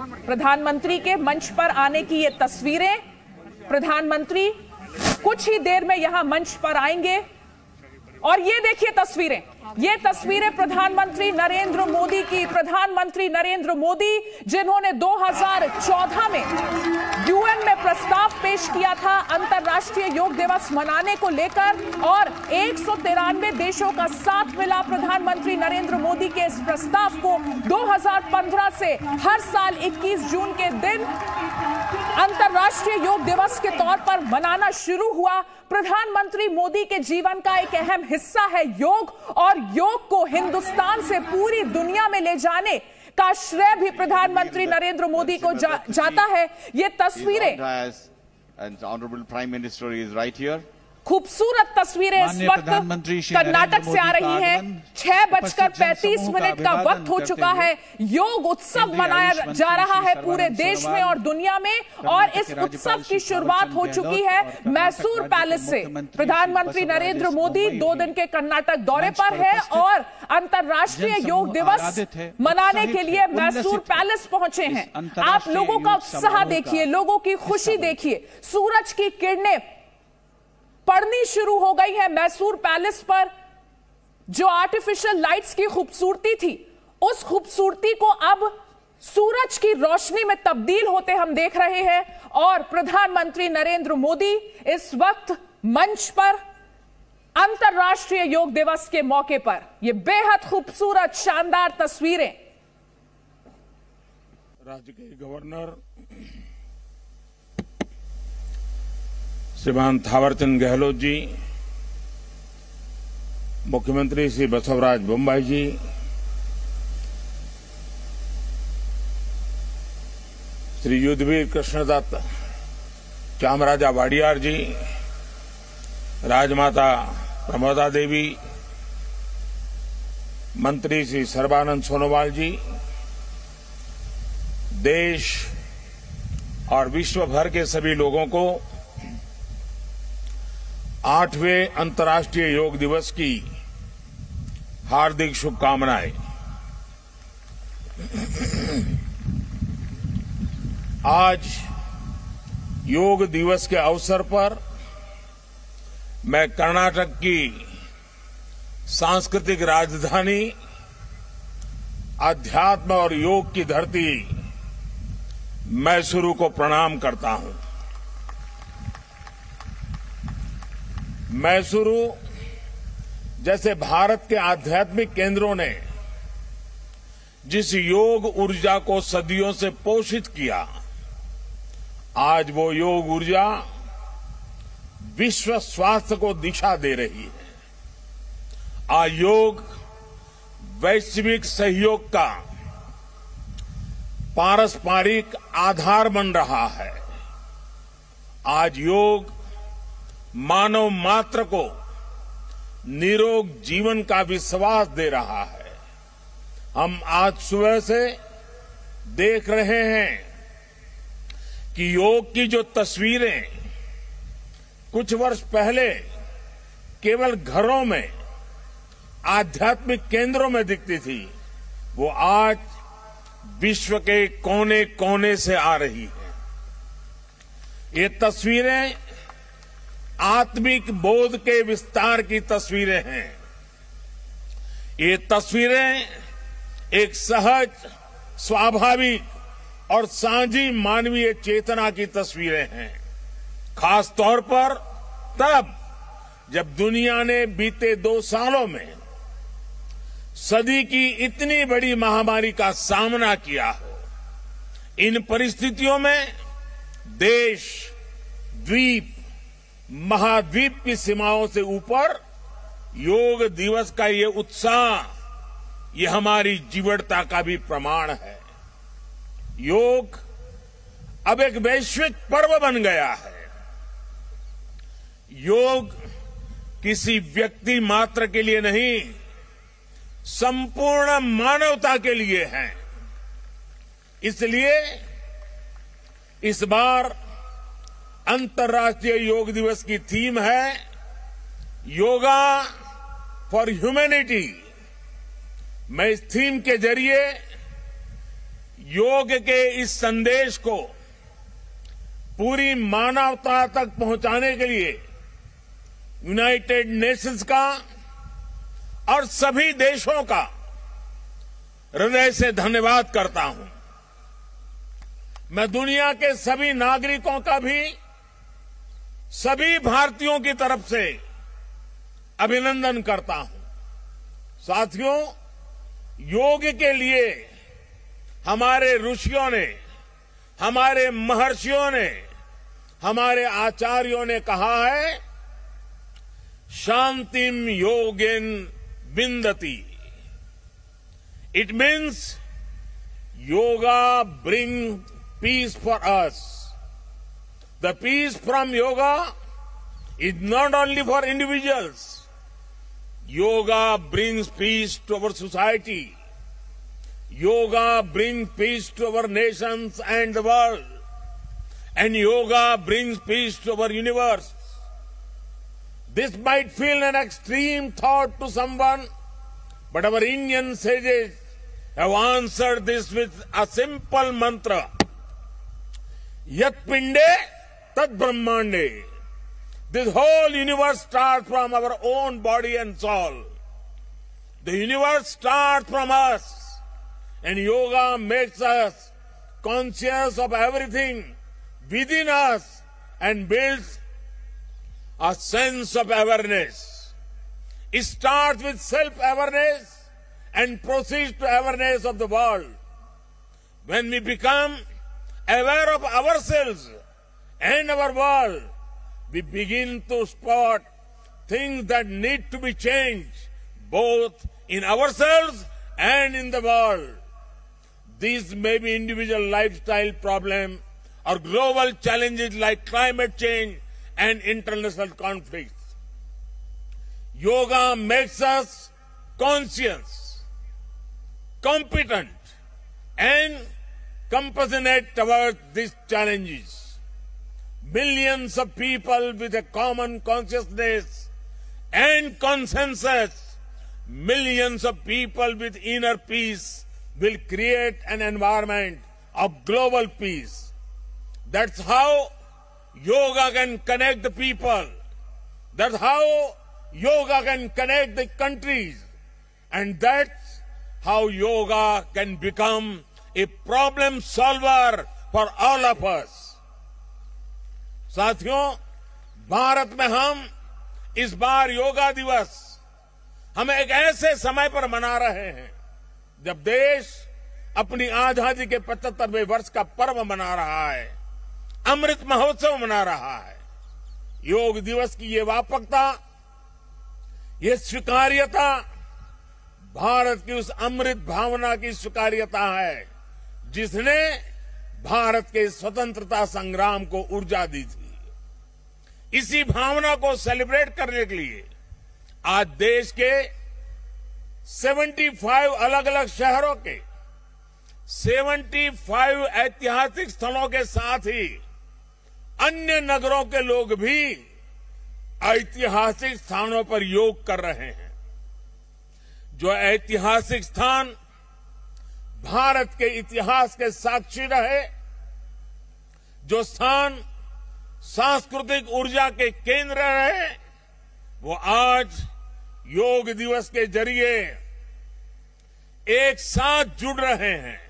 प्रधानमंत्री के मंच पर आने की ये तस्वीरें। प्रधानमंत्री कुछ ही देर में यहां मंच पर आएंगे और ये देखिए तस्वीरें, ये तस्वीरें प्रधानमंत्री नरेंद्र मोदी की। प्रधानमंत्री नरेंद्र मोदी जिन्होंने 2014 में यूएन में प्रस्ताव पेश किया था अंतर्राष्ट्रीय योग दिवस मनाने को लेकर और 193 देशों का साथ मिला प्रधानमंत्री नरेंद्र मोदी के इस प्रस्ताव को 2015 से हर साल 21 जून के दिन अंतर्राष्ट्रीय योग दिवस के तौर पर मनाना शुरू हुआ। प्रधानमंत्री मोदी के जीवन का एक अहम हिस्सा है योग और योग को हिंदुस्तान से पूरी दुनिया में ले जाने का श्रेय भी प्रधानमंत्री नरेंद्र मोदी को जाता है। ये तस्वीरें खूबसूरत तस्वीरें इस वक्त कर्नाटक से आ रही हैं। 6:35 का वक्त हो चुका है। योग उत्सव मनाया जा रहा है पूरे देश में और दुनिया में और इस उत्सव की शुरुआत हो चुकी है मैसूर पैलेस से। प्रधानमंत्री नरेंद्र मोदी 2 दिन के कर्नाटक दौरे पर है और अंतर्राष्ट्रीय योग दिवस मनाने के लिए मैसूर पैलेस पहुंचे हैं। आप लोगों का उत्साह देखिए, लोगों की खुशी देखिए। सूरज की किरणें पड़नी शुरू हो गई है मैसूर पैलेस पर। जो आर्टिफिशियल लाइट्स की खूबसूरती थी, उस खूबसूरती को अब सूरज की रोशनी में तब्दील होते हम देख रहे हैं और प्रधानमंत्री नरेंद्र मोदी इस वक्त मंच पर अंतर्राष्ट्रीय योग दिवस के मौके पर। यह बेहद खूबसूरत शानदार तस्वीरें। राज्य के गवर्नर श्रीमान थावरचंद गहलोत जी, मुख्यमंत्री श्री बसवराज बोम्मई जी, श्री युद्धवीर कृष्णदत्त चामराजा वाडियार जी, राजमाता प्रमोदा देवी, मंत्री श्री सर्बानंद सोनोवाल जी, देश और विश्व भर के सभी लोगों को 8वें अंतर्राष्ट्रीय योग दिवस की हार्दिक शुभकामनाएं। आज योग दिवस के अवसर पर मैं कर्नाटक की सांस्कृतिक राजधानी, अध्यात्म और योग की धरती मैसूरू को प्रणाम करता हूं। मैसूरू जैसे भारत के आध्यात्मिक केंद्रों ने जिस योग ऊर्जा को सदियों से पोषित किया, आज वो योग ऊर्जा विश्व स्वास्थ्य को दिशा दे रही है। आज योग वैश्विक सहयोग का पारस्परिक आधार बन रहा है। आज योग मानव मात्र को निरोग जीवन का विश्वास दे रहा है। हम आज सुबह से देख रहे हैं कि योग की जो तस्वीरें कुछ वर्ष पहले केवल घरों में, आध्यात्मिक केंद्रों में दिखती थी, वो आज विश्व के कोने कोने से आ रही है। ये तस्वीरें आत्मिक बोध के विस्तार की तस्वीरें हैं। ये तस्वीरें एक सहज, स्वाभाविक और साझी मानवीय चेतना की तस्वीरें हैं। खास तौर पर तब जब दुनिया ने बीते 2 सालों में सदी की इतनी बड़ी महामारी का सामना किया हो। इन परिस्थितियों में देश, द्वीप, महाद्वीप की सीमाओं से ऊपर योग दिवस का ये उत्साह, ये हमारी जीवटता का भी प्रमाण है। योग अब एक वैश्विक पर्व बन गया है। योग किसी व्यक्ति मात्र के लिए नहीं, संपूर्ण मानवता के लिए है। इसलिए इस बार अंतर्राष्ट्रीय योग दिवस की थीम है योगा फॉर ह्यूमैनिटी। मैं इस थीम के जरिए योग के इस संदेश को पूरी मानवता तक पहुंचाने के लिए यूनाइटेड नेशंस का और सभी देशों का हृदय से धन्यवाद करता हूं। मैं दुनिया के सभी नागरिकों का भी सभी भारतीयों की तरफ से अभिनंदन करता हूं। साथियों, योग के लिए हमारे ऋषियों ने, हमारे महर्षियों ने, हमारे आचार्यों ने कहा है, शांतिम योगेन विन्दति। It means yoga bring peace for us. The peace from yoga is not only for individuals. Yoga brings peace to our society. Yoga brings peace to our nations and the world. And yoga brings peace to our universe. This might feel an extreme thought to someone, but our Indian sages have answered this with a simple mantra. Yat pinde tat brahmande. This whole universe starts from our own body and soul. The universe starts from us, and yoga makes us conscious of everything within us and builds a sense of awareness. It starts with self-awareness and proceeds to awareness of the world. When we become aware of ourselves and our world, we begin to spot things that need to be changed, both in ourselves and in the world. These may be individual lifestyle problems or global challenges like climate change and international conflicts. Yoga makes us conscious, competent, and compassionate towards these challenges. Millions of people with a common consciousness and consensus, millions of people with inner peace will create an environment of global peace. That's how yoga can connect the people. That's how yoga can connect the countries. And that's how yoga can become a problem solver for all of us. साथियों, भारत में हम इस बार योगा दिवस हम एक ऐसे समय पर मना रहे हैं जब देश अपनी आजादी के 75वें वर्ष का पर्व मना रहा है, अमृत महोत्सव मना रहा है। योग दिवस की ये व्यापकता, ये स्वीकार्यता भारत की उस अमृत भावना की स्वीकार्यता है जिसने भारत के स्वतंत्रता संग्राम को ऊर्जा दी थी। इसी भावना को सेलिब्रेट करने के लिए आज देश के 75 अलग अलग शहरों के 75 ऐतिहासिक स्थलों के साथ ही अन्य नगरों के लोग भी ऐतिहासिक स्थानों पर योग कर रहे हैं। जो ऐतिहासिक स्थान भारत के इतिहास के साक्षी रहे, जो स्थान सांस्कृतिक ऊर्जा के केंद्र रहे, वो आज योग दिवस के जरिए एक साथ जुड़ रहे हैं।